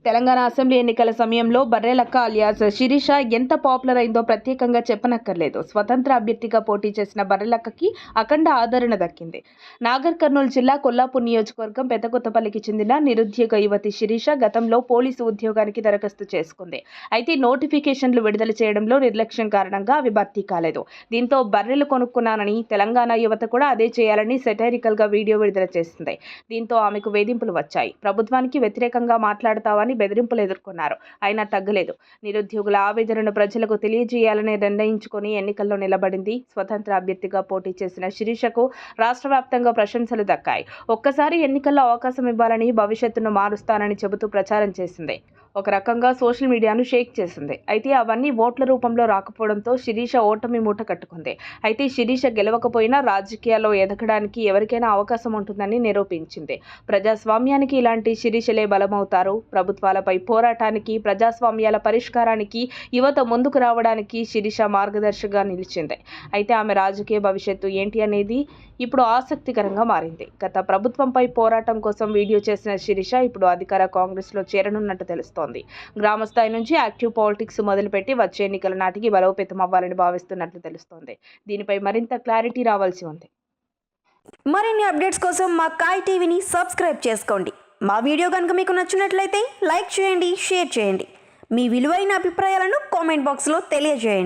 Telangana assembly ఎన్నికల సమయంలో Barrelakka alias Sirisha ఎంత పాపులర్ అయిందో ప్రత్యేకంగా చెప్పనక్కర్లేదు. స్వతంత్ర అభ్యర్థిగా పోటీ చేసిన బర్రెలక్కకి అఖండ ఆదరణ దక్కింది. నాగర్ కర్నూలు జిల్లా కొల్లాపూర్ నియోజకవర్గం పెద్దకొత్తపల్లికి చెందిన నిరుద్యోగ యువతి శిరీష గతంలో పోలీసు ఉద్యోగానికి దరఖాస్తు చేసుకుంది. అయితే నోటిఫికేషన్లు విడుదల చేయడంలో నిర్లక్ష్యం కారణంగా అవి భర్తీ కాలేదు. దీంతో బర్రెలు కొనుక్కున్నానని, తెలంగాణ యువత కూడా అదే చేయాలని సెటైరికల్ గా వీడియో విడుదల చేసింది. దీంతో ఆమెకు వేధింపులు వచ్చాయి. ప్రభుత్వానికి వ్యతిరేకంగా మాట్లాడతావని బెదిరింపులు ఎదుర్కొన్నారు. అయినా తగ్గలేదు. నిరుద్యోగుల ఆవేదనను ప్రజలకు తెలియజేయాలని నిర్ణయించుకుని ఎన్నికల్లో నిలబడింది. స్వతంత్ర అభ్యర్థిగా పోటీ చేసిన శిరీషకు రాష్ట్ర వ్యాప్తంగా ప్రశంసలు దక్కాయి. ఒక్కసారి ఎన్నికల్లో అవకాశం ఇవ్వాలని, భవిష్యత్తును మారుస్తానని చెబుతూ ప్రచారం చేసింది. ఒక రకంగా సోషల్ మీడియాను షేక్ చేసింది. అయితే అవన్నీ ఓట్ల రూపంలో రాకపోవడంతో శిరీష ఓటమి మూట కట్టుకుంది. అయితే శిరీష గెలవకపోయినా రాజకీయాల్లో ఎదగడానికి ఎవరికైనా అవకాశం ఉంటుందని నిరూపించింది. ప్రజాస్వామ్యానికి ఇలాంటి శిరీషలే బలమవుతారు. ప్రభుత్వాలపై పోరాటానికి, ప్రజాస్వామ్యాల పరిష్కారానికి యువత ముందుకు రావడానికి శిరీష మార్గదర్శిగా నిలిచింది. అయితే ఆమె రాజకీయ భవిష్యత్తు ఏంటి అనేది ఇప్పుడు ఆసక్తికరంగా మారింది. గత ప్రభుత్వంపై పోరాటం కోసం వీడియో చేసిన శిరీష ఇప్పుడు అధికార కాంగ్రెస్లో చేరనున్నట్టు తెలుస్తోంది. గ్రామ స్థాయి నుంచి యాక్టివ్ పాలిటిక్స్ మొదలుపెట్టి వచ్చే ఎన్నికల నాటికి బలోపేతం అవ్వాలని భావిస్తున్నట్లు తెలుస్తోంది. దీనిపై మరింత క్లారిటీ రావాల్సి ఉంది. మరిన్ని అప్డేట్స్ కోసం మా కాయ్ టీవీని సబ్స్క్రైబ్ చేసుకోండి. మా వీడియో కనుక మీకు నచ్చినట్లయితే లైక్ చేయండి, షేర్ చేయండి. మీ విలువైన అభిప్రాయాలను కామెంట్ బాక్స్లో తెలియజేయండి.